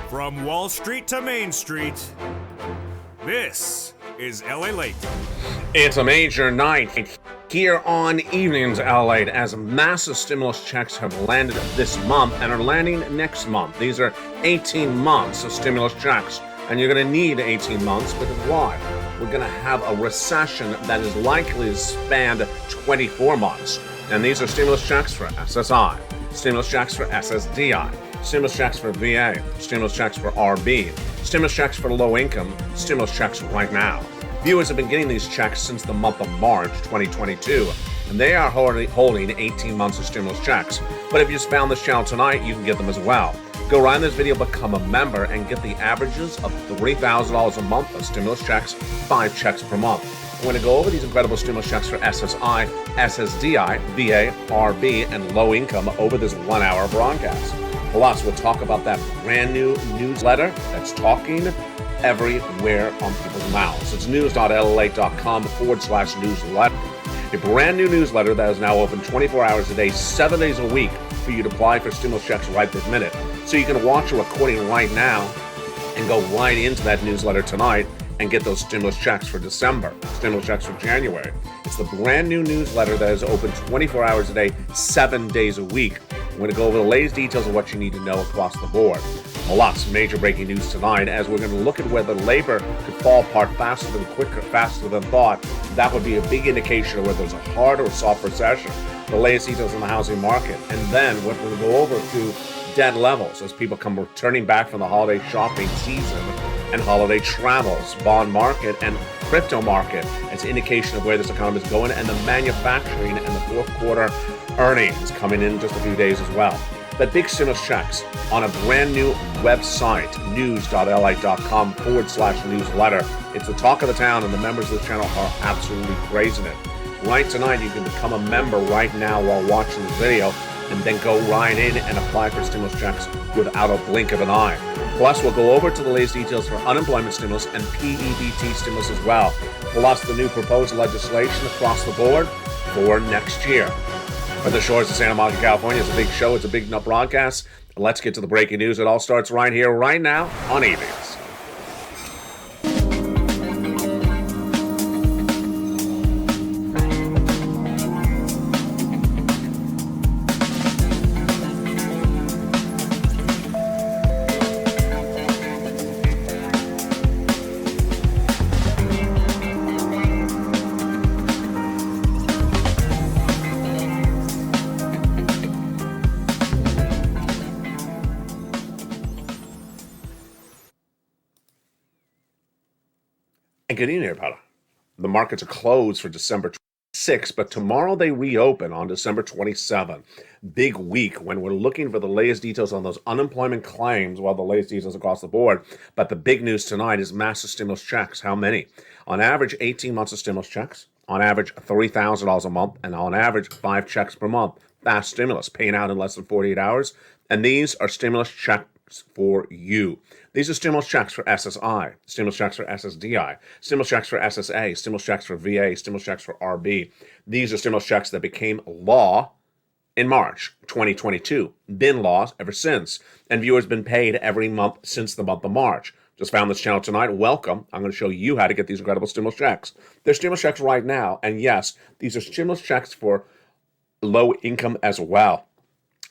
From Wall Street to Main Street, this is LALATE. It's a major night here on Evenings LALATE as massive stimulus checks have landed this month and are landing next month. These are 18 months of stimulus checks, and you're going to need 18 months because why? We're going to have a recession that is likely to span 24 months. And these are stimulus checks for SSI, stimulus checks for SSDI, stimulus checks for VA, stimulus checks for RB, stimulus checks for low income, stimulus checks right now. Viewers have been getting these checks since the month of March 2022, and they are holding 18 months of stimulus checks. But if you just found this channel tonight, you can get them as well. Go right in this video, become a member, and get the averages of $3,000 a month of stimulus checks, 5 checks per month. I'm going to go over these incredible stimulus checks for SSI, SSDI, VA, RB, and low income over this 1 hour broadcast. Plus, we'll talk about that brand new newsletter that's talking everywhere on people's mouths. It's news.lalate.com/newsletter. A brand new newsletter that is now open 24 hours a day, 7 days a week for you to apply for stimulus checks right this minute. So you can watch a recording right now and go right into that newsletter tonight and get those stimulus checks for December, stimulus checks for January. It's the brand new newsletter that is open 24 hours a day, 7 days a week. I'm going to go over the latest details of what you need to know across the board. Lots of major breaking news tonight as we're going to look at whether labor could fall apart faster than thought. That would be a big indication of whether there's a hard or soft recession. The latest details on the housing market. And then we're going to go over to debt levels as people come returning back from the holiday shopping season and holiday travels, bond market, and crypto market as an indication of where this economy is going, and the manufacturing and the fourth quarter earnings coming in just a few days as well. But big stimulus checks on a brand new website, news.lalate.com/newsletter. It's the talk of the town, and the members of the channel are absolutely praising it. Right tonight, you can become a member right now while watching this video, and then go right in and apply for stimulus checks without a blink of an eye. Plus, we'll go over to the latest details for unemployment stimulus and PEBT stimulus as well. Plus, the new proposed legislation across the board for next year. From the shores of Santa Monica, California, it's a big show, it's a big broadcast. Let's get to the breaking news. It all starts right here, right now on Evenings. And good evening, everybody. The markets are closed for December 26th, but tomorrow they reopen on December 27th. Big week when we're looking for the latest details on those unemployment claims, well, the latest details across the board. But the big news tonight is massive stimulus checks. How many? On average, 18 months of stimulus checks. On average, $3,000 a month. And on average, 5 checks per month. Fast stimulus, paying out in less than 48 hours. And these are stimulus checks for you. These are stimulus checks for SSI, stimulus checks for SSDI, stimulus checks for SSA, stimulus checks for VA, stimulus checks for RB. These are stimulus checks that became law in March 2022. Been laws ever since. And viewers been paid every month since the month of March. Just found this channel tonight. Welcome. I'm going to show you how to get these incredible stimulus checks. They're stimulus checks right now. And yes, these are stimulus checks for low income as well.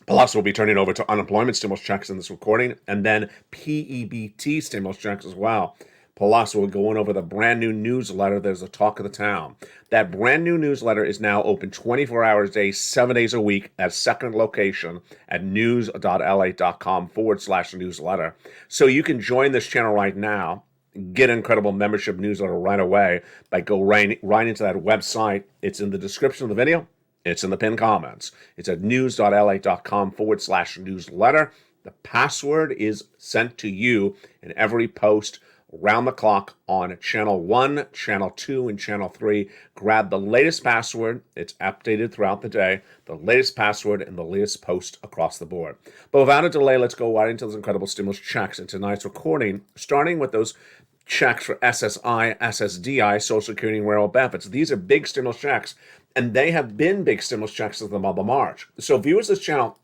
Plus, we'll be turning over to unemployment stimulus checks in this recording, and then PEBT stimulus checks as well. Plus, we're going over the brand new newsletter. There's the talk of the town. That brand new newsletter is now open 24 hours a day, 7 days a week at second location at news.lalate.com/newsletter. So you can join this channel right now, get an incredible membership newsletter right away by go right into that website. It's in the description of the video. It's in the pinned comments. It's at news.lalate.com/newsletter. The password is sent to you in every post round the clock on channel 1, channel 2, and channel 3. Grab the latest password. It's updated throughout the day. The latest password and the latest post across the board. But without a delay, let's go right into those incredible stimulus checks in tonight's recording, starting with those checks for SSI, SSDI, Social Security, and Rural Benefits. These are big stimulus checks, and they have been big stimulus checks since the month of March. So viewers of this channel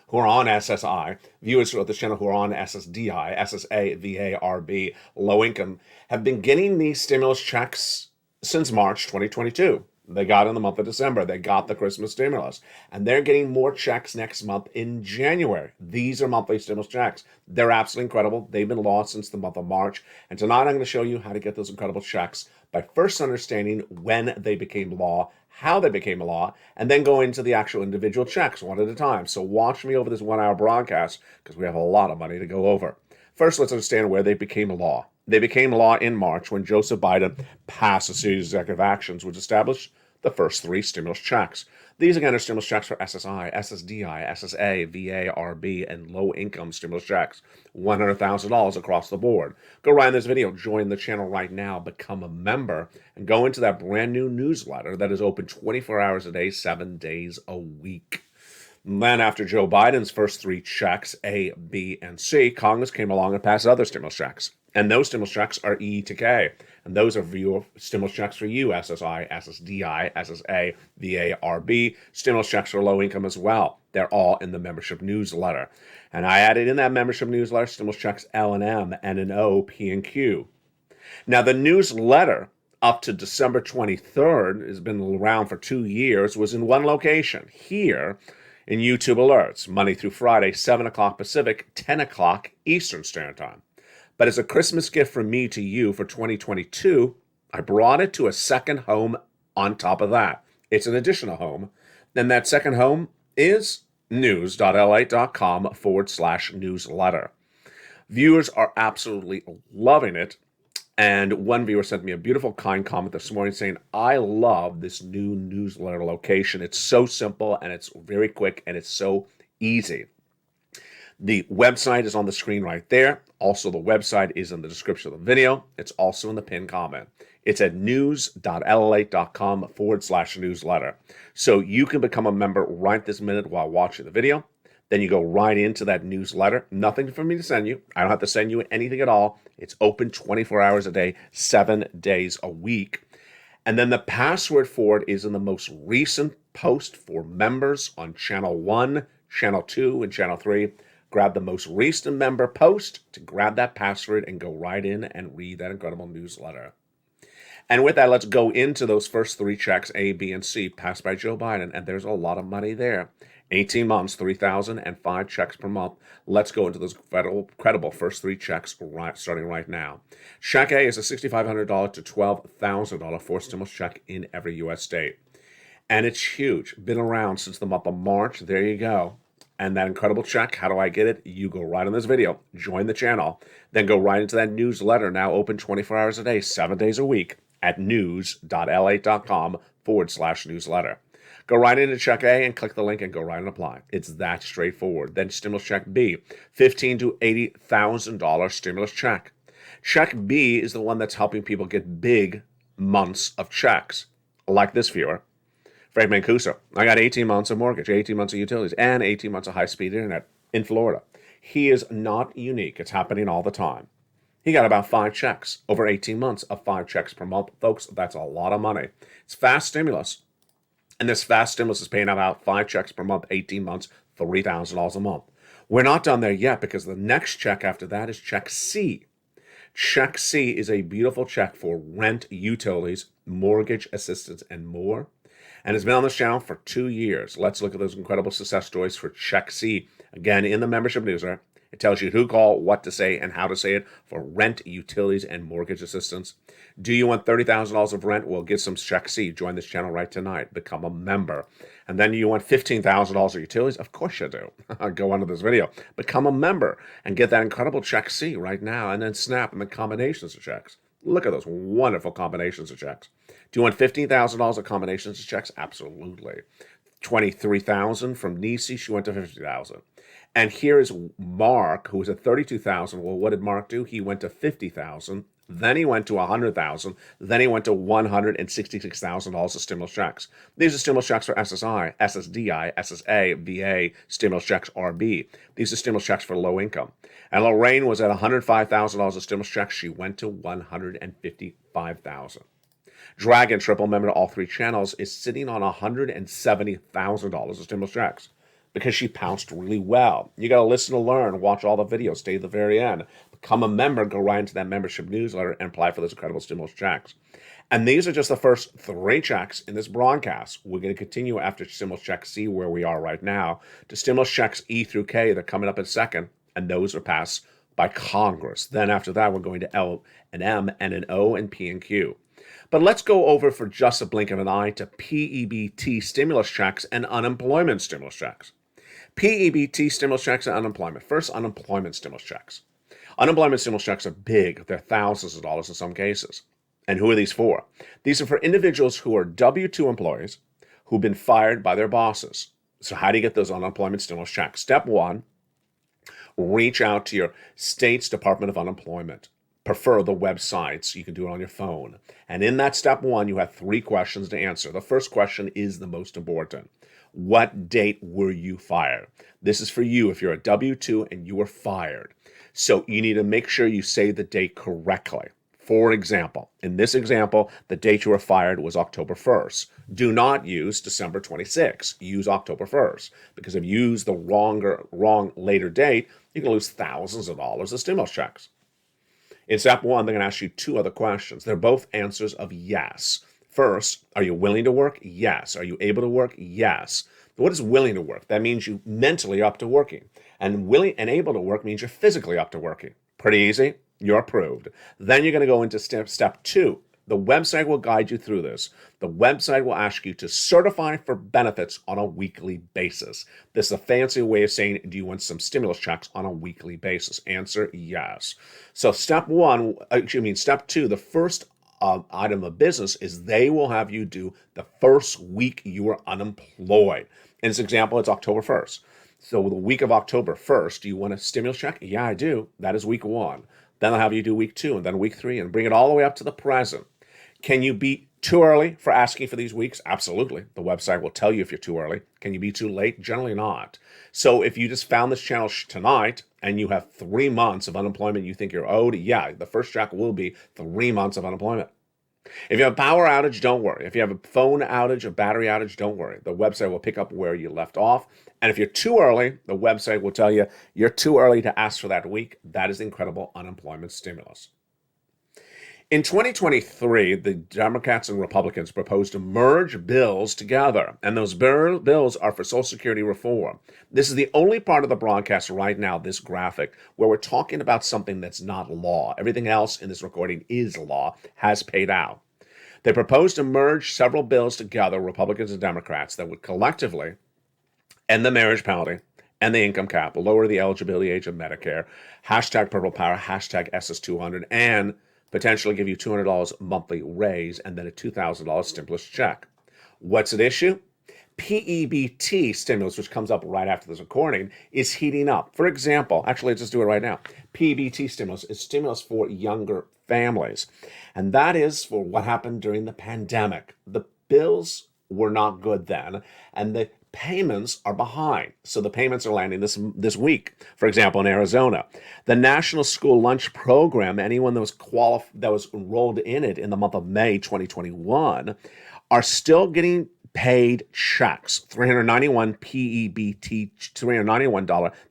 who are on SSI, viewers of this channel who are on SSDI, SSA, VA, RB, low income, have been getting these stimulus checks since March 2022. They got in the month of December. They got the Christmas stimulus. And they're getting more checks next month in January. These are monthly stimulus checks. They're absolutely incredible. They've been launched since the month of March. And tonight I'm going to show you how to get those incredible checks by first understanding when they became law, how they became law, and then go into the actual individual checks one at a time. So watch me over this 1 hour broadcast because we have a lot of money to go over. First, let's understand where they became law. They became law in March when Joseph Biden passed a series of executive actions which established the first 3 stimulus checks. These, again, are stimulus checks for SSI, SSDI, SSA, VA, RB, and low-income stimulus checks. $100,000 across the board. Go right in this video, join the channel right now, become a member, and go into that brand new newsletter that is open 24 hours a day, 7 days a week. And then after Joe Biden's first 3 checks, A, B, and C, Congress came along and passed other stimulus checks. And those stimulus checks are E to K. And those are stimulus checks for you, SSI, SSDI, SSA, VA, RB, stimulus checks for low income as well. They're all in the membership newsletter. And I added in that membership newsletter stimulus checks L and M, N and O, P and Q. Now, the newsletter up to December 23rd has been around for 2 years, was in one location, here in YouTube Alerts, Monday through Friday, 7 o'clock Pacific, 10 o'clock Eastern Standard Time. But as a Christmas gift from me to you for 2022, I brought it to a second home on top of that. It's an additional home. And that second home is news.lalate.com/newsletter. Viewers are absolutely loving it. And one viewer sent me a beautiful, kind comment this morning saying, I love this new newsletter location. It's so simple and it's very quick and it's so easy. The website is on the screen right there. Also, the website is in the description of the video. It's also in the pinned comment. It's at news.lalate.com/newsletter. So you can become a member right this minute while watching the video. Then you go right into that newsletter. Nothing for me to send you. I don't have to send you anything at all. It's open 24 hours a day, 7 days a week. And then the password for it is in the most recent post for members on Channel 1, Channel 2, and Channel 3. Grab the most recent member post to grab that password and go right in and read that incredible newsletter. And with that, let's go into those first 3 checks, A, B, and C, passed by Joe Biden. And there's a lot of money there. 18 months, 3,000 and 5 checks per month. Let's go into those credible first 3 checks starting right now. Check A is a $6,500 to $12,000 forced stimulus check in every U.S. state. And it's huge. Been around since the month of March. There you go. And that incredible check, how do I get it? You go right in this video, join the channel, then go right into that newsletter, now open 24 hours a day, 7 days a week at news.lalate.com/newsletter. Go right into check A and click the link and go right and apply. It's that straightforward. Then stimulus check B, $15,000 to $80,000 stimulus check. Check B is the one that's helping people get big months of checks, like this viewer. Frank Mancuso, I got 18 months of mortgage, 18 months of utilities, and 18 months of high-speed internet in Florida. He is not unique. It's happening all the time. He got about 5 checks over 18 months of 5 checks per month. Folks, that's a lot of money. It's fast stimulus. And this fast stimulus is paying about 5 checks per month, 18 months, $3,000 a month. We're not done there yet because the next check after that is check C. Check C is a beautiful check for rent, utilities, mortgage assistance, and more. And it's been on this channel for 2 years. Let's look at those incredible success stories for Check C. Again, in the membership newsletter, it tells you who to call, what to say, and how to say it for rent, utilities, and mortgage assistance. Do you want $30,000 of rent? Well, get some Check C. Join this channel right tonight. Become a member. And then you want $15,000 of utilities? Of course you do. Go under this video. Become a member and get that incredible Check C right now, and then snap in the combinations of checks. Look at those wonderful combinations of checks. Do you want $15,000 of combinations of checks? Absolutely. $23,000 from Nisi, she went to $50,000. And here is Mark, who was at $32,000. Well, what did Mark do? He went to $50,000. Then he went to $100,000. Then he went to $166,000 of stimulus checks. These are stimulus checks for SSI, SSDI, SSA, VA, stimulus checks RB. These are stimulus checks for low income. And Lorraine was at $105,000 of stimulus checks. She went to $155,000. Dragon, triple member to all 3 channels, is sitting on $170,000 of stimulus checks. because she pounced really well. You got to listen to learn, watch all the videos, stay to the very end, become a member, go right into that membership newsletter, and apply for those incredible stimulus checks. And these are just the first 3 checks in this broadcast. We're going to continue after stimulus check C, where we are right now, to stimulus checks E through K. They're coming up in second, and those are passed by Congress. Then after that, we're going to L and M, N and O, and P and Q. But let's go over for just a blink of an eye to PEBT stimulus checks and unemployment stimulus checks. PEBT stimulus checks and unemployment. First, unemployment stimulus checks. Unemployment stimulus checks are big. They're thousands of dollars in some cases. And who are these for? These are for individuals who are W-2 employees who've been fired by their bosses. So how do you get those unemployment stimulus checks? Step 1, reach out to your state's Department of Unemployment. Prefer the websites. You can do it on your phone. And in that step 1, you have 3 questions to answer. The first question is the most important. What date were you fired? This is for you if you're a W-2 and you were fired. So you need to make sure you say the date correctly. For example, in this example, the date you were fired was October 1st. Do not use December 26th. Use October 1st. Because if you use the wrong later date, you can lose thousands of dollars of stimulus checks. In step 1, they're going to ask you 2 other questions. They're both answers of yes. First, are you willing to work? Yes. Are you able to work? Yes. What is willing to work? That means you mentally up to working. And willing and able to work means you're physically up to working. Pretty easy. You're approved. Then you're going to go into step 2. The website will guide you through this. The website will ask you to certify for benefits on a weekly basis. This is a fancy way of saying, do you want some stimulus checks on a weekly basis? Answer, yes. So step 2, the first item of business is they will have you do the first week you are unemployed. In this example, it's October 1st. So the week of October 1st, do you want a stimulus check? Yeah, I do. That is week 1. Then they'll have you do week 2 and then week 3 and bring it all the way up to the present. Can you be too early for asking for these weeks? Absolutely. The website will tell you if you're too early. Can you be too late? Generally not. So if you just found this channel tonight and you have 3 months of unemployment you think you're owed, yeah, the first check will be 3 months of unemployment. If you have a power outage, don't worry. If you have a phone outage, a battery outage, don't worry. The website will pick up where you left off. And if you're too early, the website will tell you you're too early to ask for that week. That is the incredible unemployment stimulus. In 2023, the Democrats and Republicans proposed to merge bills together, and those bills are for Social Security reform. This is the only part of the broadcast right now, this graphic, where we're talking about something that's not law. Everything else in this recording is law, has paid out. They proposed to merge several bills together, Republicans and Democrats, that would collectively end the marriage penalty and the income cap, lower the eligibility age of Medicare, hashtag Purple Power, hashtag SS200, and potentially give you $200 monthly raise and then a $2,000 stimulus check. What's at issue? PEBT stimulus, which comes up right after this recording, is heating up. For example, actually, let's just do it right now. PEBT stimulus is stimulus for younger families. And that is for what happened during the pandemic. The bills were not good then, and the payments are behind. So the payments are landing this week. For example, in Arizona, the National School Lunch Program, anyone that was enrolled in it in the month of May 2021, are still getting paid checks. $391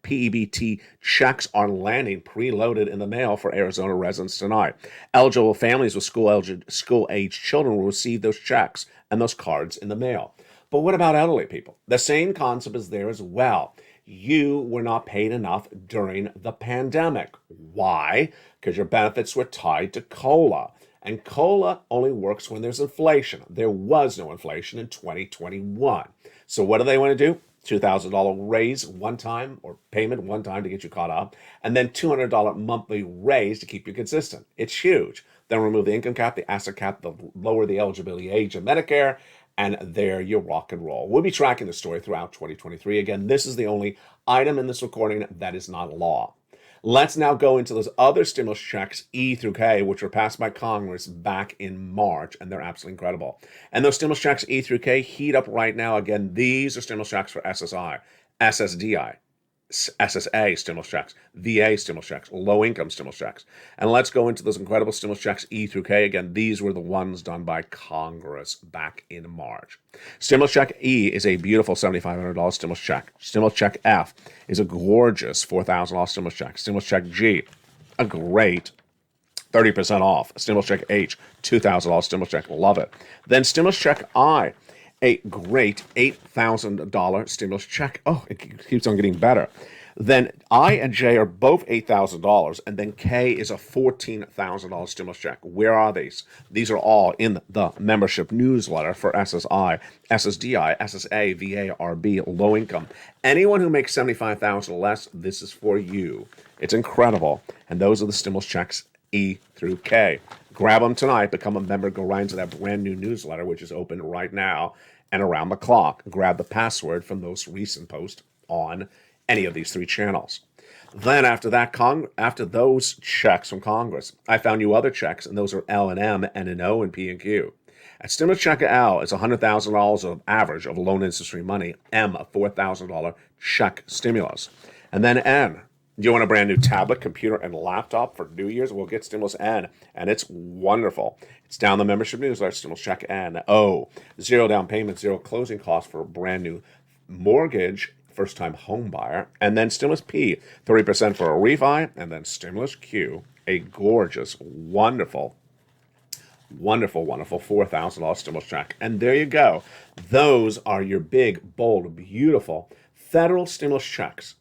PEBT checks are landing preloaded in the mail for Arizona residents tonight. Eligible families with school-age children will receive those checks and those cards in the mail. But what about elderly people? The same concept is there as well. You were not paid enough during the pandemic. Why? Because your benefits were tied to COLA. And COLA only works when there's inflation. There was no inflation in 2021. So what do they want to do? $2,000 raise one time or payment one time to get you caught up, and then $200 monthly raise to keep you consistent. It's huge. Then remove the income cap, the asset cap, lower the eligibility age of Medicare, and there you rock and roll. We'll be tracking the story throughout 2023. Again, this is the only item in this recording that is not law. Let's now go into those other stimulus checks, E through K, which were passed by Congress back in March, and they're absolutely incredible. And those stimulus checks, E through K, heat up right now. Again, these are stimulus checks for SSI, SSDI, SSA stimulus checks, VA stimulus checks, low-income stimulus checks. And let's go into those incredible stimulus checks, E through K. Again, these were the ones done by Congress back in March. Stimulus check E is a beautiful $7,500 stimulus check. Stimulus check F is a gorgeous $4,000 stimulus check. Stimulus check G, a great 30% off. Stimulus check H, $2,000 stimulus check. Love it. Then stimulus check I, a great $8,000 stimulus check. Oh, it keeps on getting better. Then I and J are both $8,000, and then K is a $14,000 stimulus check. Where are these? These are all in the membership newsletter for SSI, SSDI, SSA, VA, RB, low income. Anyone who makes $75,000 or less, this is for you. It's incredible. And those are the stimulus checks E through K. Grab them tonight, become a member, go right into that brand new newsletter, which is open right now and around the clock. Grab the password from those recent posts on any of these 3 channels. Then after that, after those checks from Congress, I found you other checks, and those are L and M, N and O, and P and Q. At stimulus check L is $100,000 of average of loan interest-free money. M, a $4,000 check stimulus. And then N, do you want a brand new tablet, computer, and laptop for New Year's? We'll get Stimulus N, and it's wonderful. It's down the membership newsletter, Stimulus Check N. O, 0 down payment, 0 closing costs for a brand new mortgage, first-time home buyer. And then Stimulus P, 30% for a refi. And then Stimulus Q, a gorgeous, wonderful $4,000 stimulus check. And there you go. Those are your big, bold, beautiful federal stimulus checks.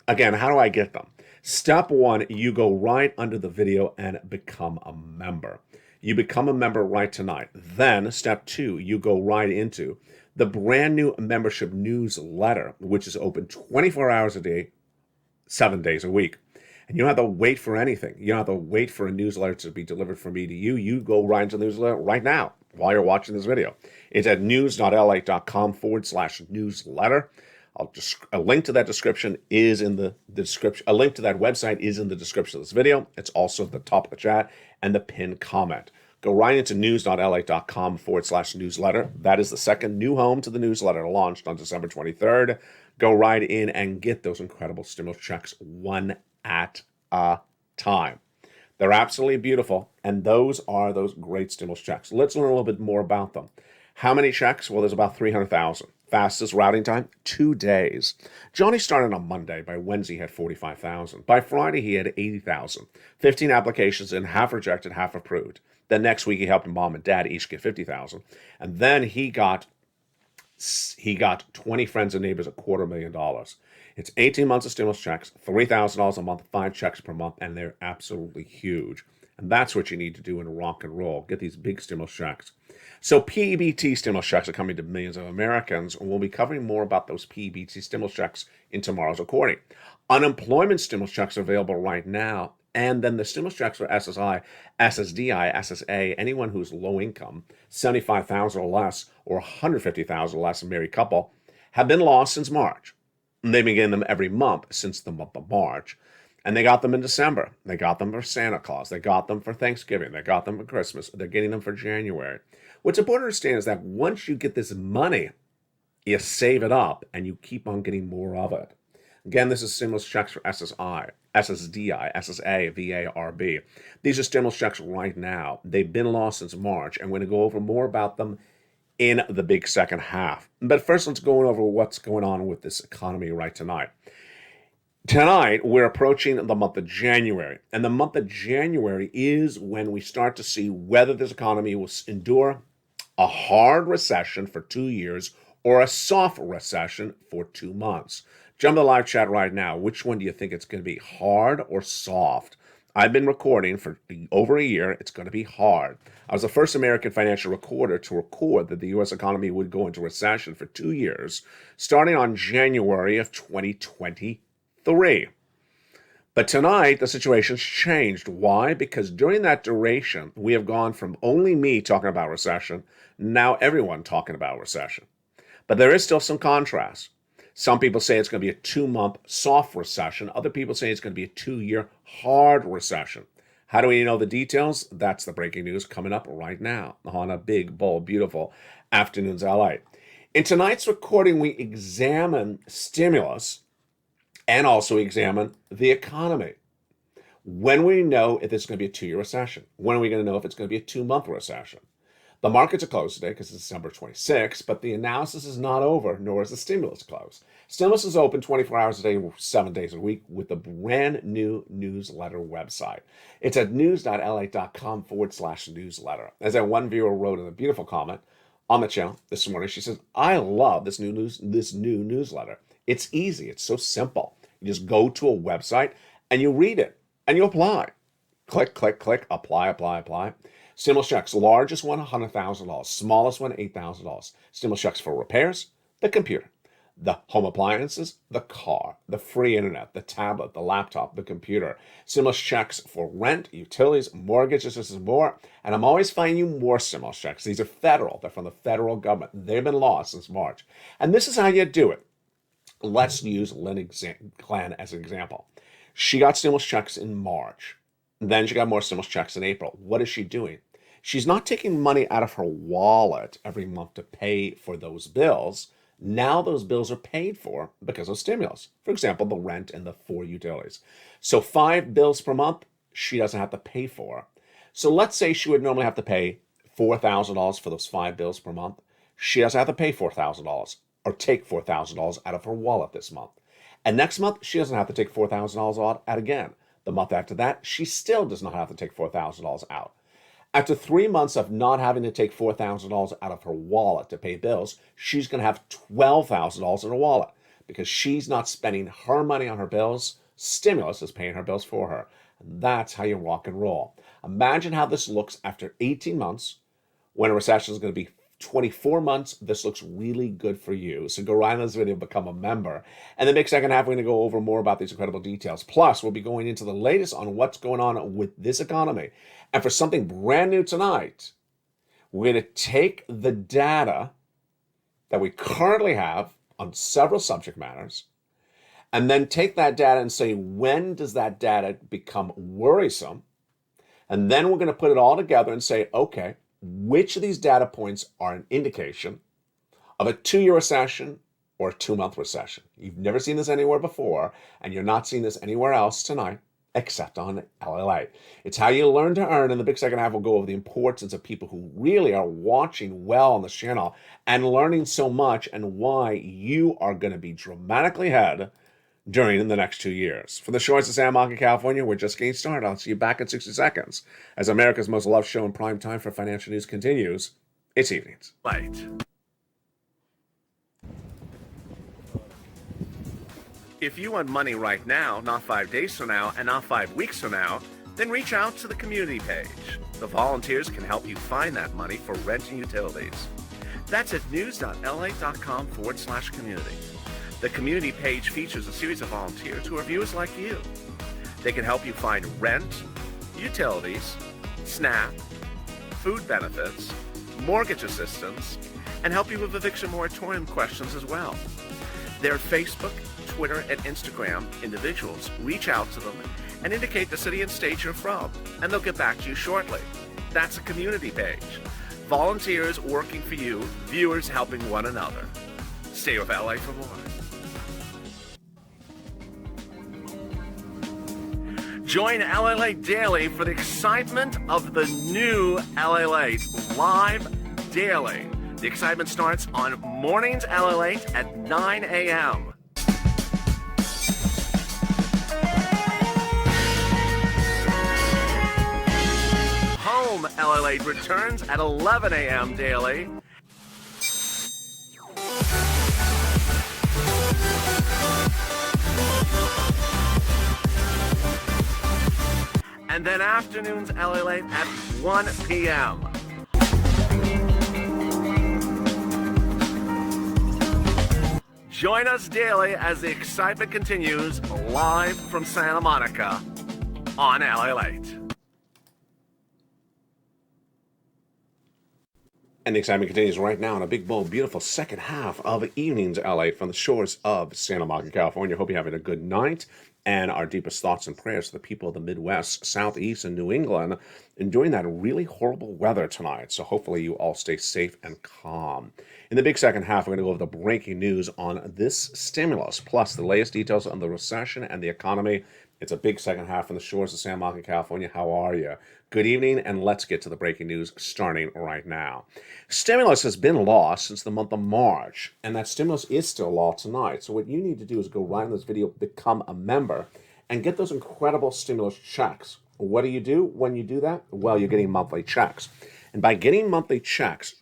Again, how do I get them? Step 1, you go right under the video and become a member. You become a member right tonight. Then, step 2, you go right into the brand new membership newsletter, which is open 24 hours a day, 7 days a week. And you don't have to wait for anything. You don't have to wait for a newsletter to be delivered from me to you. You go right into the newsletter right now while you're watching this video. It's at news.lalate.com/newsletter. A link to that description is in the description. A link to that website is in the description of this video. It's also at the top of the chat and the pinned comment. Go right into news.lalate.com/newsletter. That is the second new home to the newsletter, launched on December 23rd. Go right in and get those incredible stimulus checks one at a time. They're absolutely beautiful, and those are those great stimulus checks. Let's learn a little bit more about them. How many checks? Well, there's about 300,000. Fastest routing time, 2 days. Johnny started on Monday. By Wednesday, he had 45,000. By Friday, he had 80,000. 15 applications in, half rejected, half approved. Then next week, he helped mom and dad each get 50,000. And then he got 20 friends and neighbors, $250,000. It's 18 months of stimulus checks, $3,000 a month, 5 checks per month, and they're absolutely huge. And that's what you need to do in rock and roll. Get these big stimulus checks. So PBT stimulus checks are coming to millions of Americans, and we'll be covering more about those PBT stimulus checks in tomorrow's recording. Unemployment stimulus checks are available right now, and then the stimulus checks for SSI, SSDI, SSA, anyone who's low income, 75,000 or less, or 150,000 or less, a married couple, have been lost since March. And they've been getting them every month since the month of March. And they got them in December. They got them for Santa Claus. They got them for Thanksgiving. They got them for Christmas. They're getting them for January. What's important to understand is that once you get this money, you save it up and you keep on getting more of it. Again, this is stimulus checks for SSI, SSDI, SSA, VA, RB. These are stimulus checks right now. They've been lost since March, and we're going to go over more about them in the big second half. But first, let's go over what's going on with this economy right tonight. Tonight, we're approaching the month of January, and the month of January is when we start to see whether this economy will endure a hard recession for 2 years or a soft recession for 2 months. Jump to the live chat right now. Which one do you think it's going to be, hard or soft? I've been recording for over a year. It's going to be hard. I was the first American financial recorder to record that the U.S. economy would go into recession for 2 years, starting on January of 2023. But tonight, the situation's changed. Why? Because during that duration, we have gone from only me talking about recession, now everyone talking about recession. But there is still some contrast. Some people say it's going to be a 2-month soft recession. Other people say it's going to be a 2-year hard recession. How do we know the details? That's the breaking news coming up right now on a big, bold, beautiful Afternoons LA. In tonight's recording, we examine stimulus and also examine the economy. When we know if it's going to be a 2-year recession? When are we going to know if it's going to be a 2-month recession? The markets are closed today because it's December 26th, but the analysis is not over, nor is the stimulus closed. Stimulus is open 24 hours a day, 7 days a week with a brand new newsletter website. It's at news.lalate.com/newsletter. As that one viewer wrote in a beautiful comment on the channel this morning, she says, I love this new newsletter. It's easy. It's so simple. You just go to a website and you read it and you apply. Click, click, click, apply, apply, apply. Stimulus checks, largest one, $100,000. Smallest one, $8,000. Stimulus checks for repairs, the computer, the home appliances, the car, the free internet, the tablet, the laptop, the computer. Stimulus checks for rent, utilities, mortgages, this is more. And I'm always finding you more stimulus checks. These are federal. They're from the federal government. They've been lost since March. And this is how you do it. Let's use Lynn Glenn as an example. She got stimulus checks in March. Then she got more stimulus checks in April. What is she doing? She's not taking money out of her wallet every month to pay for those bills. Now those bills are paid for because of stimulus. For example, the rent and the 4 utilities. So 5 bills per month, she doesn't have to pay for. So let's say she would normally have to pay $4,000 for those 5 bills per month. She doesn't have to pay $4,000 or take $4,000 out of her wallet this month. And next month, she doesn't have to take $4,000 out again. The month after that, she still does not have to take $4,000 out. After 3 months of not having to take $4,000 out of her wallet to pay bills, she's going to have $12,000 in her wallet because she's not spending her money on her bills. Stimulus is paying her bills for her. And that's how you rock and roll. Imagine how this looks after 18 months when a recession is going to be 24 months. This looks really good for you. So go right on this video, become a member. And the next second half, we're going to go over more about these incredible details. Plus, we'll be going into the latest on what's going on with this economy. And for something brand new tonight, we're going to take the data that we currently have on several subject matters, and then take that data and say, when does that data become worrisome? And then we're going to put it all together and say, okay, which of these data points are an indication of a 2-year recession or a 2-month recession? You've never seen this anywhere before, and you're not seeing this anywhere else tonight except on LALATE. It's how you learn to earn. In the big second half, we'll go over the importance of people who really are watching well on this channel and learning so much, and why you are going to be dramatically ahead during the next 2 years. For the shores of Santa Monica, California, we're just getting started. I'll see you back in 60 seconds as America's most loved show in prime time for financial news continues. It's evenings. Light. If you want money right now, not 5 days from now, and not 5 weeks from now, then reach out to the community page. The volunteers can help you find that money for rent and utilities. That's at news.lalate.com/community. The community page features a series of volunteers who are viewers like you. They can help you find rent, utilities, SNAP, food benefits, mortgage assistance, and help you with eviction moratorium questions as well. Their Facebook, Twitter, and Instagram individuals reach out to them and indicate the city and state you're from, and they'll get back to you shortly. That's a community page. Volunteers working for you, viewers helping one another. Stay with LA for more. Join LALATE Daily for the excitement of the new LALATE live daily. The excitement starts on mornings LALATE at 9 a.m. Home LALATE returns at 11 a.m. daily. And then afternoons LALATE at 1 p.m. Join us daily as the excitement continues live from Santa Monica on LALATE. And the excitement continues right now in a big, bold, beautiful second half of Evenings LA from the shores of Santa Monica, California. Hope you're having a good night. And our deepest thoughts and prayers to the people of the Midwest, Southeast, and New England enduring that really horrible weather tonight. So hopefully you all stay safe and calm. In the big second half, we're going to go over the breaking news on this stimulus, plus the latest details on the recession and the economy. It's a big second half from the shores of San Marcos, California. How are you? Good evening, and let's get to the breaking news starting right now. Stimulus has been lost since the month of March, and that stimulus is still law tonight. So what you need to do is go right in this video, become a member, and get those incredible stimulus checks. What do you do when you do that? Well, you're getting monthly checks. And by getting monthly checks,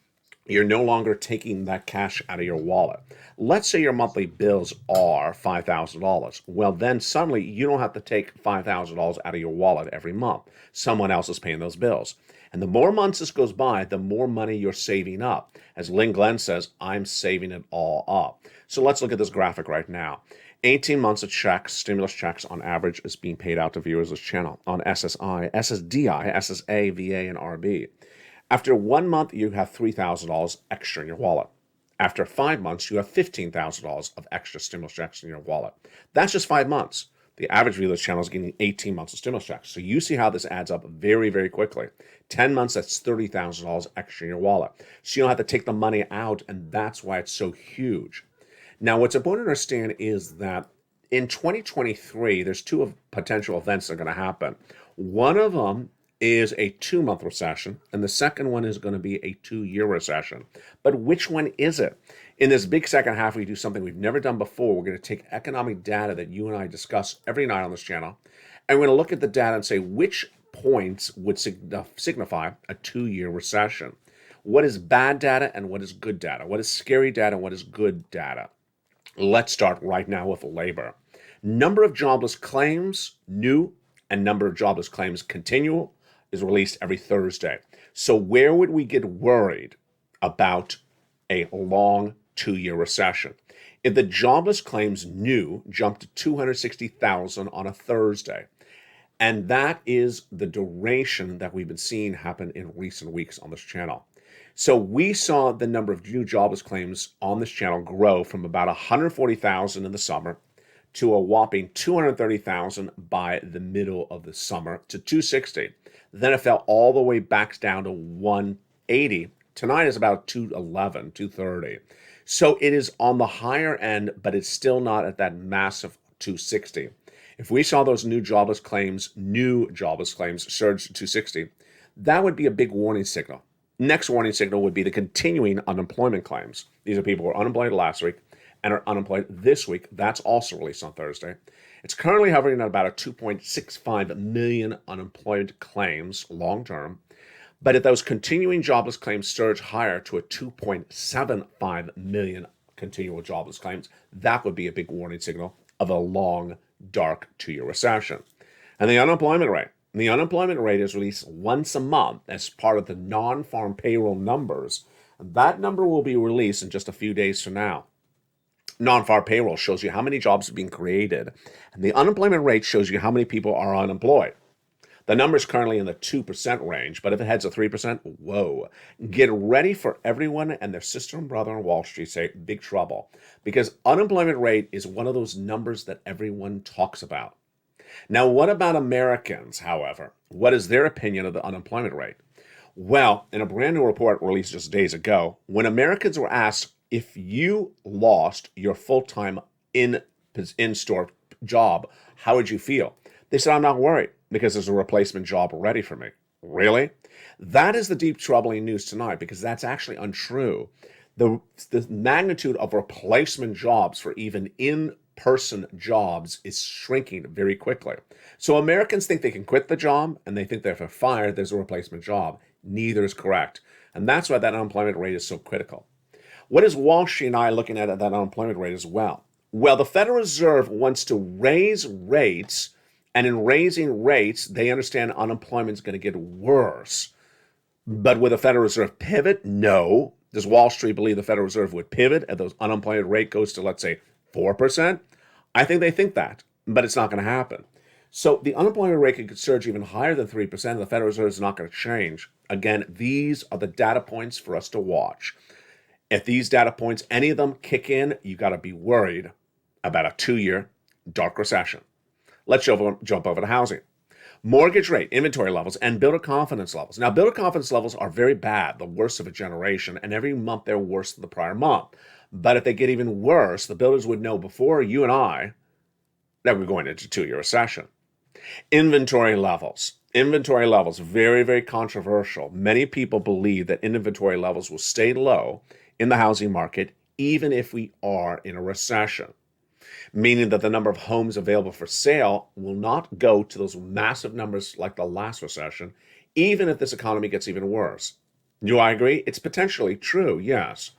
you're no longer taking that cash out of your wallet. Let's say your monthly bills are $5,000. Well, then suddenly you don't have to take $5,000 out of your wallet every month. Someone else is paying those bills. And the more months this goes by, the more money you're saving up. As Lynn Glenn says, I'm saving it all up. So let's look at this graphic right now. 18 months of checks, stimulus checks on average is being paid out to viewers of this channel on SSI, SSDI, SSA, VA, and RB. After 1 month, you have $3,000 extra in your wallet. After 5 months, you have $15,000 of extra stimulus checks in your wallet. That's just 5 months. The average viewer of this channel is getting 18 months of stimulus checks. So you see how this adds up very, very quickly. 10 months, that's $30,000 extra in your wallet. So you don't have to take the money out, and that's why it's so huge. Now, what's important to understand is that in 2023, there's two potential events that are going to happen. One of them is a 2-month recession, and the second one is going to be a 2-year recession. But which one is it? In this big second half, we do something we've never done before. We're going to take economic data that you and I discuss every night on this channel, and we're going to look at the data and say which points would signify a 2-year recession. What is bad data and what is good data? What is scary data and what is good data? Let's start right now with labor. Number of jobless claims, new, and number of jobless claims, continual, is released every Thursday. So where would we get worried about a long 2-year recession? If the jobless claims new jumped to 260,000 on a Thursday, and that is the duration that we've been seeing happen in recent weeks on this channel. So we saw the number of new jobless claims on this channel grow from about 140,000 in the summer to a whopping 230,000 by the middle of the summer to 260. Then it fell all the way back down to 180. Tonight is about 211, 230. So it is on the higher end, but it's still not at that massive 260. If we saw those new jobless claims surge to 260, that would be a big warning signal. Next warning signal would be the continuing unemployment claims. These are people who were unemployed last week and are unemployed this week. That's also released on Thursday. It's currently hovering at about a 2.65 million unemployed claims long term. But if those continuing jobless claims surge higher to a 2.75 million continual jobless claims, that would be a big warning signal of a long, dark 2-year recession. And the unemployment rate. The unemployment rate is released once a month as part of the non-farm payroll numbers. That number will be released in just a few days from now. Non-farm payroll shows you how many jobs are being created, and the unemployment rate shows you how many people are unemployed. The number is currently in the 2% range, but if it heads to 3%, whoa. Get ready for everyone and their sister and brother on Wall Street say big trouble, because unemployment rate is one of those numbers that everyone talks about. Now, what about Americans, however? What is their opinion of the unemployment rate? Well, in a brand new report released just days ago, when Americans were asked if you lost your full-time in-store job, how would you feel? They said, I'm not worried because there's a replacement job ready for me. Really? That is the deep troubling news tonight, because that's actually untrue. The magnitude of replacement jobs for even in-person jobs is shrinking very quickly. So Americans think they can quit the job, and they think that if they're fired, there's a replacement job. Neither is correct. And that's why that unemployment rate is so critical. What is Wall Street and I looking at that unemployment rate as well? Well, the Federal Reserve wants to raise rates, and in raising rates, they understand unemployment is going to get worse. But will the Federal Reserve pivot? No. Does Wall Street believe the Federal Reserve would pivot if the unemployment rate goes to, let's say, 4%? I think they think that, but it's not going to happen. So the unemployment rate could surge even higher than 3%, and the Federal Reserve is not going to change. Again, these are the data points for us to watch. If these data points, any of them kick in, you got to be worried about a 2-year dark recession. Let's jump over to housing. Mortgage rate, inventory levels, and builder confidence levels. Now, builder confidence levels are very bad, the worst of a generation, and every month they're worse than the prior month. But if they get even worse, the builders would know before you and I that we're going into a 2-year recession. Inventory levels. Inventory levels, very, very controversial. Many people believe that inventory levels will stay low in the housing market even if we are in a recession, meaning that the number of homes available for sale will not go to those massive numbers like the last recession, even if this economy gets even worse. Do I agree? It's potentially true, yes.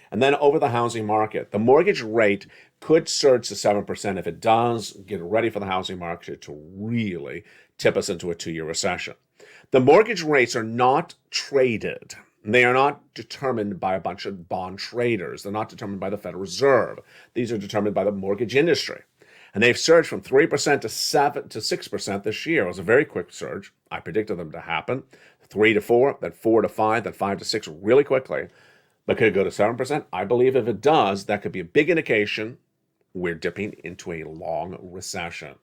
And then over the housing market, the mortgage rate could surge to 7% if it does. Get ready for the housing market to really tip us into a 2-year recession. The mortgage rates are not traded. They are not determined by a bunch of bond traders. They're not determined by the Federal Reserve. These are determined by the mortgage industry. And they've surged from 3% to 6% this year. It was a very quick surge. I predicted them to happen. 3 to 4, then 4 to 5, then 5 to 6 really quickly. But could it go to 7%? I believe if it does, that could be a big indication we're dipping into a long recession.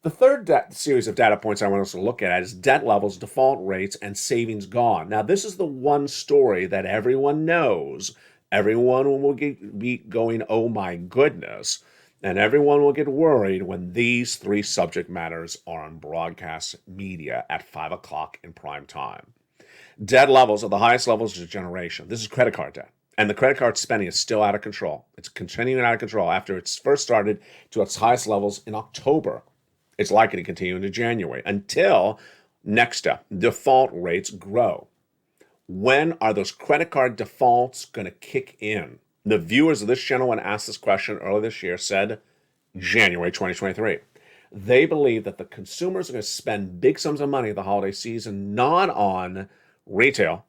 The third series of data points I want us to look at is debt levels, default rates, and savings gone. Now, this is the one story that everyone knows. Everyone will be going, oh my goodness, and everyone will get worried when these three subject matters are on broadcast media at 5 o'clock in prime time. Debt levels are the highest levels of the generation. This is credit card debt. And the credit card spending is still out of control. It's continuing out of control after it's first started to its highest levels in October. It's likely to continue into January until, next step, default rates grow. When are those credit card defaults going to kick in? The viewers of this channel, when asked this question earlier this year, said January 2023. They believe that the consumers are going to spend big sums of money the holiday season, not on retail,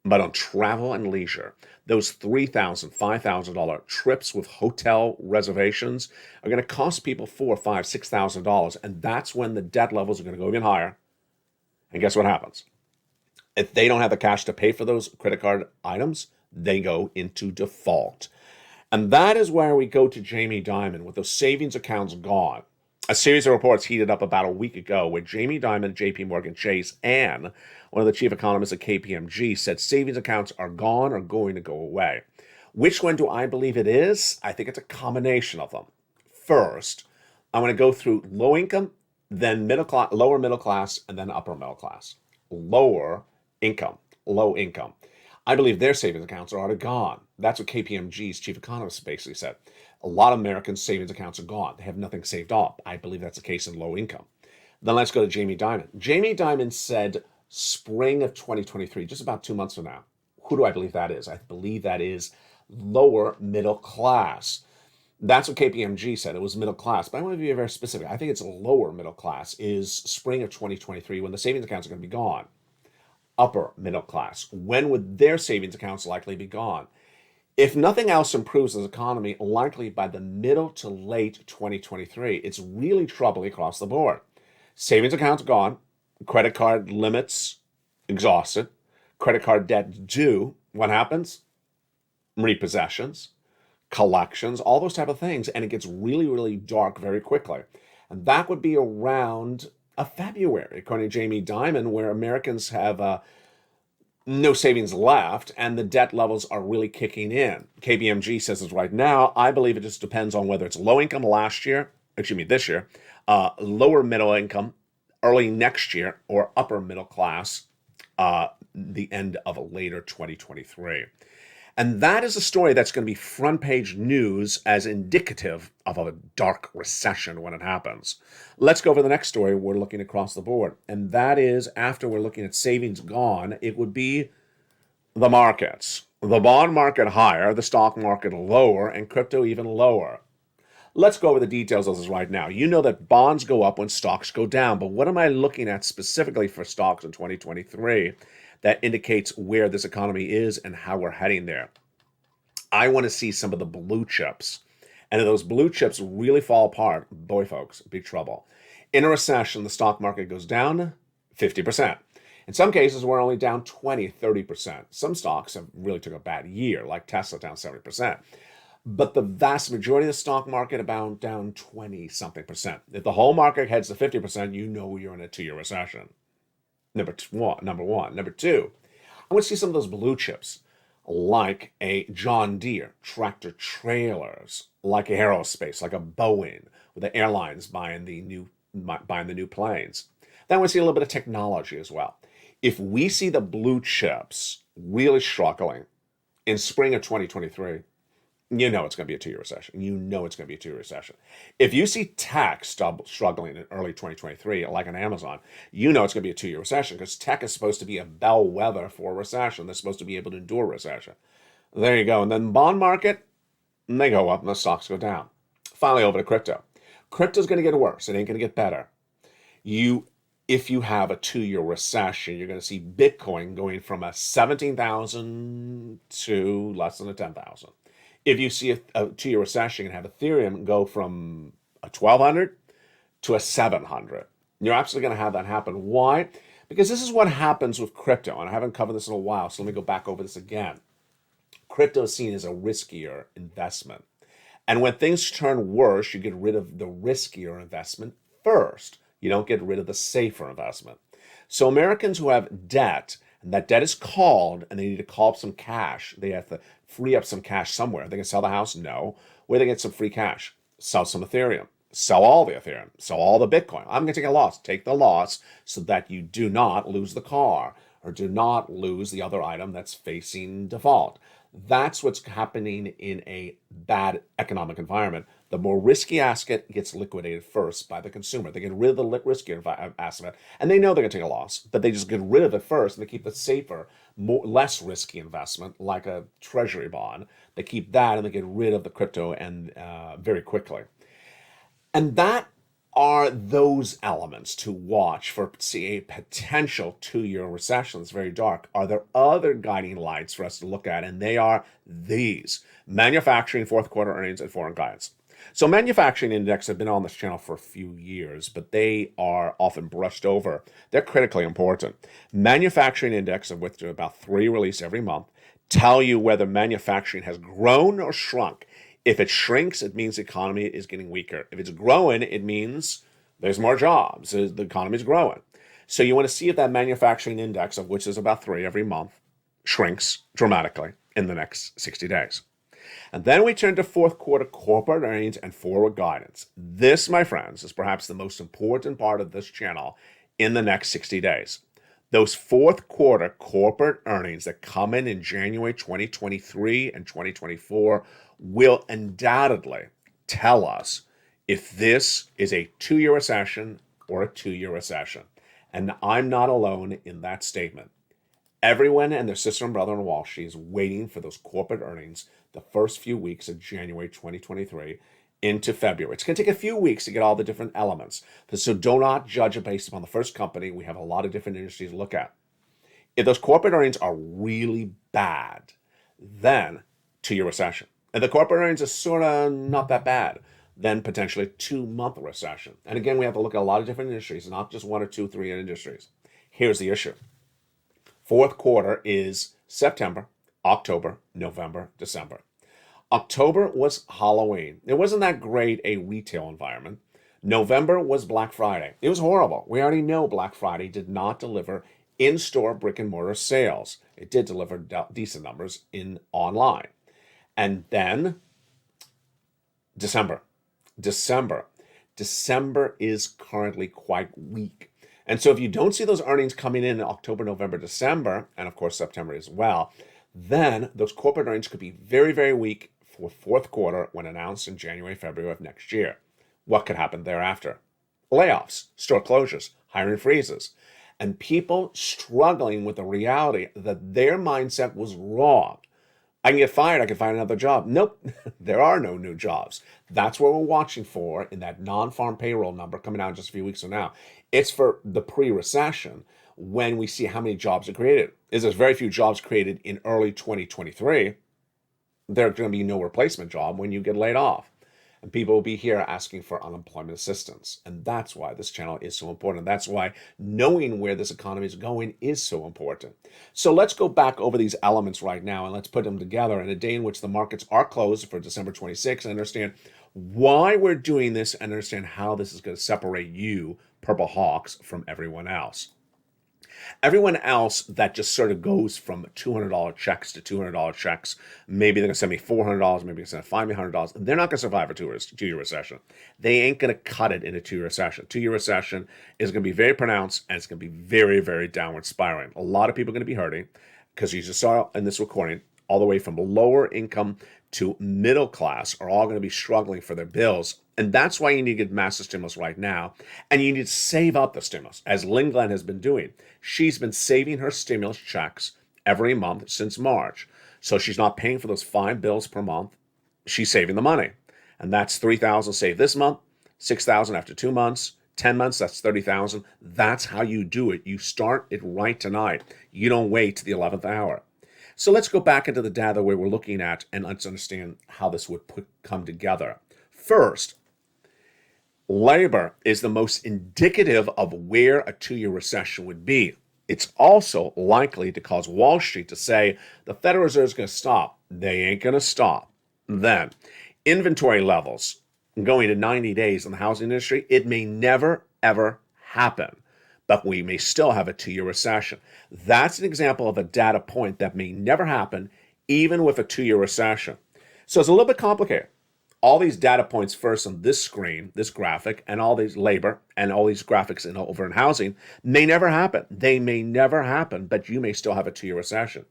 but on travel and leisure. Those $3,000, $5,000 trips with hotel reservations are going to cost people $4,000, $5,000, $6,000, and that's when the debt levels are going to go even higher. And guess what happens? If they don't have the cash to pay for those credit card items, they go into default. And that is where we go to Jamie Dimon with those savings accounts gone. A series of reports heated up about a week ago where Jamie Dimon, JP Morgan Chase, and one of the chief economists at KPMG said savings accounts are gone or going to go away. Which one do I believe it is? I think it's a combination of them. First, I'm going to go through low income, then middle class, lower middle class, and then upper middle class. Lower income, low income. I believe their savings accounts are already gone. That's what KPMG's chief economist basically said. A lot of Americans' savings accounts are gone. They have nothing saved up. I believe that's the case in low income. Then let's go to Jamie Dimon. Jamie Dimon said spring of 2023, just about 2 months from now. Who do I believe that is? I believe that is lower middle class. That's what KPMG said. It was middle class. But I want to be very specific. I think it's lower middle class is spring of 2023 when the savings accounts are going to be gone. Upper middle class. When would their savings accounts likely be gone? If nothing else improves the economy, likely by the middle to late 2023, it's really troubling across the board. Savings accounts gone, credit card limits exhausted, credit card debt due. What happens? Repossessions, collections, all those type of things, and it gets really, really dark very quickly. And that would be around February, according to Jamie Dimon, where Americans have no savings left, and the debt levels are really kicking in. KPMG says this right now. I believe it just depends on whether it's low income this year, lower middle income early next year, or upper middle class the end of a later 2023. And that is a story that's going to be front page news as indicative of a dark recession when it happens. Let's go over the next story we're looking across the board. And that is, after we're looking at savings gone, it would be the markets. The bond market higher, the stock market lower, and crypto even lower. Let's go over the details of this right now. You know that bonds go up when stocks go down, but what am I looking at specifically for stocks in 2023 that indicates where this economy is and how we're heading there? I want to see some of the blue chips. And if those blue chips really fall apart, boy, folks, big trouble. In a recession, the stock market goes down 50%. In some cases, we're only down 20, 30%. Some stocks have really took a bad year, like Tesla down 70%. But the vast majority of the stock market about down 20 something percent. If the whole market heads to 50%, you know you're in a 2-year recession. Number one. Number two, I want to see some of those blue chips, like a John Deere, tractor trailers, like aerospace, like a Boeing, with the airlines buying the new planes. Then I want to see a little bit of technology as well. If we see the blue chips really struggling in spring of 2023, you know it's going to be a 2-year recession. You know it's going to be a 2-year recession. If you see tech struggling in early 2023, like an Amazon, you know it's going to be a 2-year recession because tech is supposed to be a bellwether for a recession. They're supposed to be able to endure recession. There you go. And then the bond market, they go up and the stocks go down. Finally, over to crypto. Crypto's going to get worse. It ain't going to get better. If you have a 2-year recession, you're going to see Bitcoin going from a 17,000 to less than a 10,000. If you see a 2-year recession and have Ethereum go from a 1,200 to a 700, you're absolutely going to have that happen. Why? Because this is what happens with crypto, and I haven't covered this in a while, so let me go back over this again. Crypto is seen as a riskier investment. And when things turn worse, you get rid of the riskier investment first. You don't get rid of the safer investment. So Americans who have debt, and that debt is called, and they need to call up some cash. They have to free up some cash somewhere. They can sell the house? No. Where they get some free cash? Sell some Ethereum. Sell all the Ethereum. Sell all the Bitcoin. I'm going to take a loss. Take the loss so that you do not lose the car or do not lose the other item that's facing default. That's what's happening in a bad economic environment. The more risky asset gets liquidated first by the consumer. They get rid of the riskier asset, and they know they're going to take a loss, but they just get rid of it first, and they keep the safer, less risky investment, like a treasury bond. They keep that, and they get rid of the crypto and very quickly. And that are those elements to watch for a potential 2-year recession. It's very dark. Are there other guiding lights for us to look at? And they are these: manufacturing, fourth quarter earnings, and foreign guidance. So manufacturing index have been on this channel for a few years, but they are often brushed over. They're critically important. Manufacturing index, of which there are about 3 released every month, tell you whether manufacturing has grown or shrunk. If it shrinks, it means the economy is getting weaker. If it's growing, it means there's more jobs. The economy is growing. So you want to see if that manufacturing index, of which there's about 3 every month, shrinks dramatically in the next 60 days. And then we turn to fourth quarter corporate earnings and forward guidance. This, my friends, is perhaps the most important part of this channel in the next 60 days. Those fourth quarter corporate earnings that come in January 2023 and 2024 will undoubtedly tell us if this is a 2-year recession or a 2-year recession. And I'm not alone in that statement. Everyone and their sister and brother on Wall Street is waiting for those corporate earnings the first few weeks of January 2023 into February. It's going to take a few weeks to get all the different elements. So do not judge it based upon the first company. We have a lot of different industries to look at. If those corporate earnings are really bad, then 2-year recession. If the corporate earnings are sort of not that bad, then potentially a 2-month recession. And again, we have to look at a lot of different industries, not just 1 or 2, 3 industries. Here's the issue. Fourth quarter is September, October, November, December. October was Halloween. It wasn't that great a retail environment. November was Black Friday. It was horrible. We already know Black Friday did not deliver in-store brick and mortar sales. It did deliver decent numbers in online. And then December. December is currently quite weak. And so if you don't see those earnings coming in October, November, December, and of course September as well, then those corporate earnings could be very, very weak for fourth quarter when announced in January, February of next year. What could happen thereafter? Layoffs, store closures, hiring freezes, and people struggling with the reality that their mindset was wrong. I can get fired, I can find another job. Nope, there are no new jobs. That's what we're watching for in that non-farm payroll number coming out in just a few weeks from now. It's for the pre-recession when we see how many jobs are created. There's very few jobs created in early 2023. There's going to be no replacement job when you get laid off. And people will be here asking for unemployment assistance. And that's why this channel is so important. That's why knowing where this economy is going is so important. So let's go back over these elements right now and let's put them together in a day in which the markets are closed for December 26th and understand why we're doing this and understand how this is going to separate you, Purple Hawks, from everyone else. Everyone else that just sort of goes from $200 checks to $200 checks, maybe they're going to send me $400, maybe they're going to find me $100. They're not going to survive a two-year recession. They ain't going to cut it in a two-year recession. Two-year recession is going to be very pronounced, and it's going to be very, very downward spiraling. A lot of people are going to be hurting because you just saw in this recording, all the way from lower income to middle class are all going to be struggling for their bills. And that's why you need to get massive stimulus right now. And you need to save up the stimulus, as Lynn Glenn has been doing. She's been saving her stimulus checks every month since March. So she's not paying for those 5 bills per month. She's saving the money. And that's $3,000 saved this month, $6,000 after 2 months, 10 months, that's $30,000. That's how you do it. You start it right tonight. You don't wait to the 11th hour. So let's go back into the data where we're looking at and let's understand how this would come together. First, labor is the most indicative of where a two-year recession would be. It's also likely to cause Wall Street to say the Federal Reserve is going to stop. They ain't going to stop. Then, inventory levels going to 90 days in the housing industry, it may never, ever happen. But we may still have a two-year recession. That's an example of a data point that may never happen, even with a two-year recession. So it's a little bit complicated. All these data points first on this screen, this graphic, and all these labor and all these graphics over in housing may never happen. They may never happen, but you may still have a two-year recession.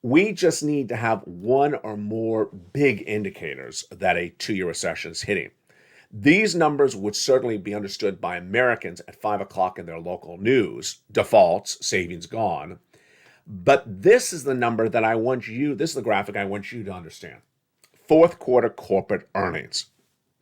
We just need to have one or more big indicators that a two-year recession is hitting. These numbers would certainly be understood by Americans at 5 o'clock in their local news. Defaults, savings gone. But this is the number that I want you, this is the graphic I want you to understand. Fourth quarter corporate earnings.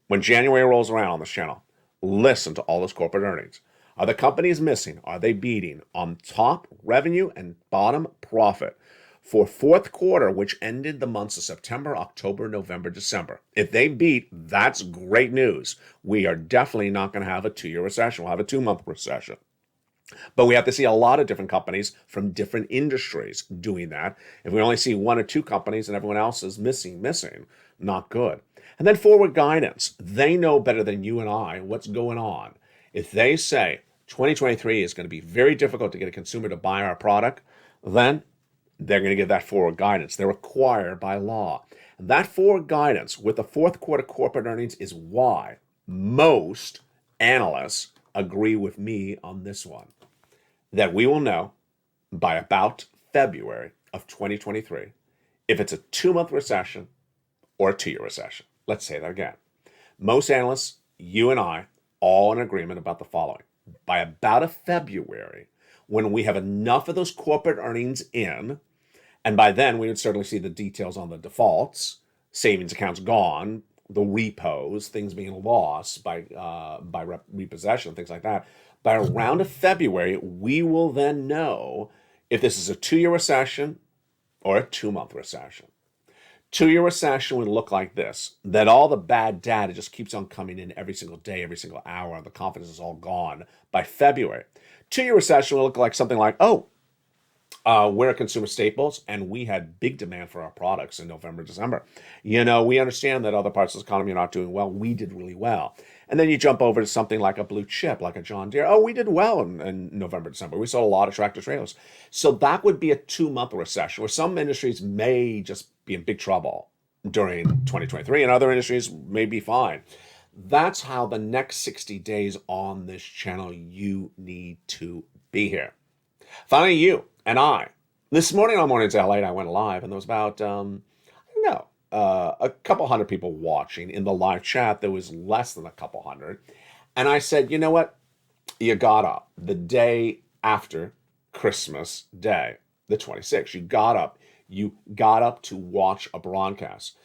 When January rolls around on this channel, listen to all those corporate earnings. Are the companies missing? Are they beating on top revenue and bottom profit? For fourth quarter, which ended the months of September, October, November, December. If they beat, that's great news. We are definitely not going to have a two-year recession. We'll have a 2-month recession. But we have to see a lot of different companies from different industries doing that. If we only see 1 or 2 companies and everyone else is missing, not good. And then forward guidance. They know better than you and I what's going on. If they say 2023 is going to be very difficult to get a consumer to buy our product, then they're going to give that forward guidance. They're required by law. And that forward guidance with the fourth quarter corporate earnings is why most analysts agree with me on this one. That we will know by about February of 2023 if it's a 2-month recession or a 2-year recession. Let's say that again. Most analysts, you and I, all in agreement about the following. By about a February, when we have enough of those corporate earnings in, and by then we would certainly see the details on the defaults, savings accounts gone, the repos, things being lost by repossession, things like that. By around of February, we will then know if this is a 2-year recession or a 2-month recession. 2-year recession would look like this, that all the bad data just keeps on coming in every single day, every single hour. The confidence is all gone by February. 2-year recession will look like something like, we're consumer staples, and we had big demand for our products in November, December. You know, we understand that other parts of the economy are not doing well. We did really well. And then you jump over to something like a blue chip, like a John Deere. Oh, we did well in November, December. We sold a lot of tractor trailers. So that would be a 2-month recession, where some industries may just be in big trouble during 2023, and other industries may be fine. That's how the next 60 days on this channel, you need to be here. Finally, you and I. This morning on Mornings at LALATE, I went live, and there was about, a couple hundred people watching. In the live chat, there was less than a couple hundred. And I said, you know what? You got up the day after Christmas Day, the 26th. You got up to watch a broadcast.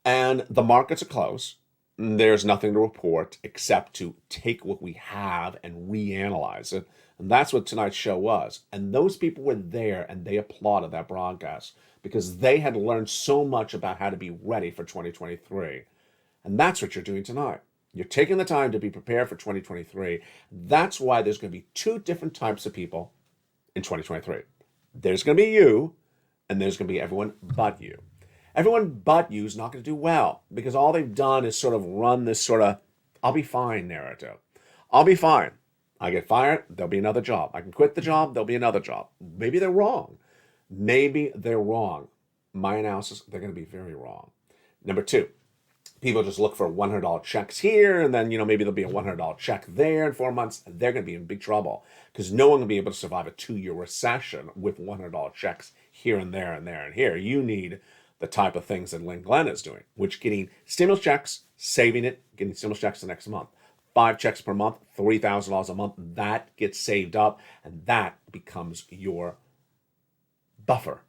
And the markets are closed. There's nothing to report except to take what we have and reanalyze it. And that's what tonight's show was. And those people were there and they applauded that broadcast because they had learned so much about how to be ready for 2023. And that's what you're doing tonight. You're taking the time to be prepared for 2023. That's why there's going to be two different types of people in 2023. There's going to be you, and there's going to be everyone but you. Everyone but you is not going to do well because all they've done is sort of run this sort of I'll be fine narrative. I'll be fine. I get fired, there'll be another job. I can quit the job, there'll be another job. Maybe they're wrong. Maybe they're wrong. My analysis, they're going to be very wrong. Number two, people just look for $100 checks here, and then, maybe there'll be a $100 check there in 4 months. They're going to be in big trouble because no one will be able to survive a 2-year recession with $100 checks here and there and there and here. You need the type of things that Lynn Glenn is doing, which getting stimulus checks, saving it, getting stimulus checks the next month. 5 checks per month, $3,000 a month, that gets saved up, and that becomes your buffer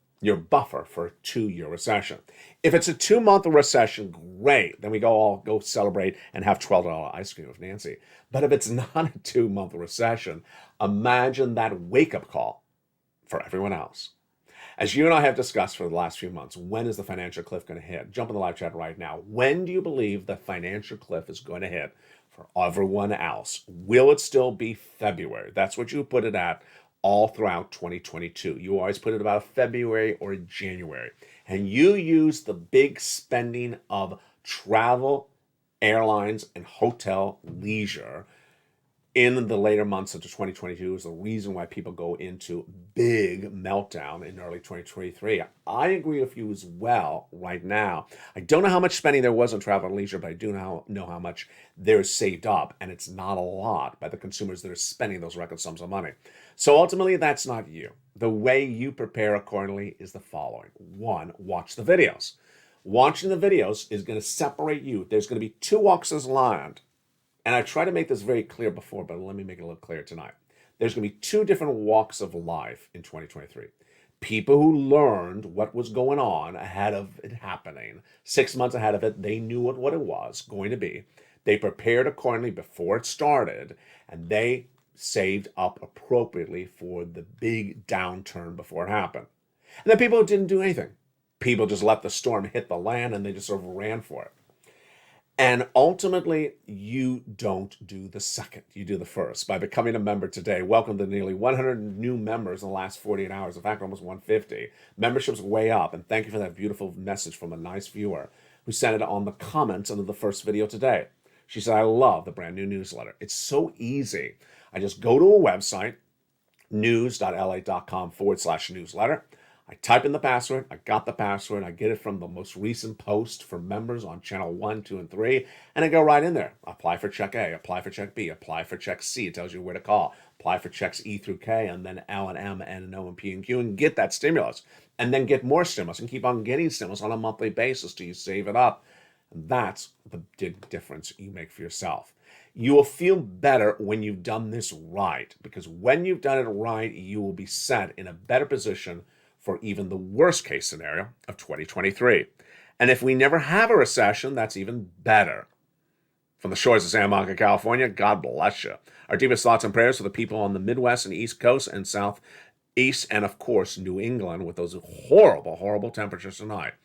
for a 2-year recession. If it's a 2-month recession, great. Then we all go celebrate and have $12 ice cream with Nancy. But if it's not a 2-month recession, imagine that wake-up call for everyone else. As you and I have discussed for the last few months, when is the financial cliff going to hit? Jump in the live chat right now. When do you believe the financial cliff is going to hit for everyone else? Will it still be February? That's what you put it at all throughout 2022. You always put it about February or January. And you use the big spending of travel, airlines, and hotel leisure in the later months of 2022 is the reason why people go into big meltdown in early 2023. I agree with you as well right now. I don't know how much spending there was on travel and leisure, but I do know how much there's saved up, and it's not a lot by the consumers that are spending those record sums of money. So ultimately, that's not you. The way you prepare accordingly is the following. 1, watch the videos. Watching the videos is going to separate you. There's going to be 2 walks of land. And I try to make this very clear before, but let me make it a little clear tonight. There's going to be 2 different walks of life in 2023. People who learned what was going on ahead of it happening. 6 months ahead of it, they knew what it was going to be. They prepared accordingly before it started, and they saved up appropriately for the big downturn before it happened. And then people who didn't do anything. People just let the storm hit the land, and they just sort of ran for it. And ultimately, you don't do the second. You do the first. By becoming a member today, welcome to nearly 100 new members in the last 48 hours. In fact, almost 150. Membership's way up. And thank you for that beautiful message from a nice viewer who sent it on the comments under the first video today. She said, I love the brand new newsletter. It's so easy. I just go to a website, news.la.com/newsletter. I type in the password, I got the password, I get it from the most recent post for members on channel 1, 2, and 3, and I go right in there. Apply for check A, apply for check B, apply for check C. It tells you where to call. Apply for checks E through K, and then L and M, N and O and P and Q, and get that stimulus. And then get more stimulus and keep on getting stimulus on a monthly basis till you save it up. And that's the big difference you make for yourself. You will feel better when you've done this right, because when you've done it right, you will be set in a better position for even the worst case scenario of 2023. And if we never have a recession, that's even better. From the shores of Santa Monica, California, God bless you. Our deepest thoughts and prayers for the people on the Midwest and East Coast and Southeast, and of course, New England with those horrible, horrible temperatures tonight.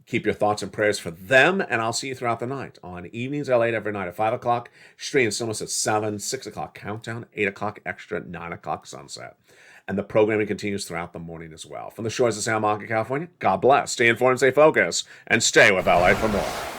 Keep your thoughts and prayers for them, and I'll see you throughout the night on Evenings LATE every night at 5 o'clock, stream stimulus at 7, 6 o'clock countdown, 8 o'clock extra, 9 o'clock sunset. And the programming continues throughout the morning as well. From the shores of Santa Monica, California, God bless. Stay informed, stay focused, and stay with LA for more.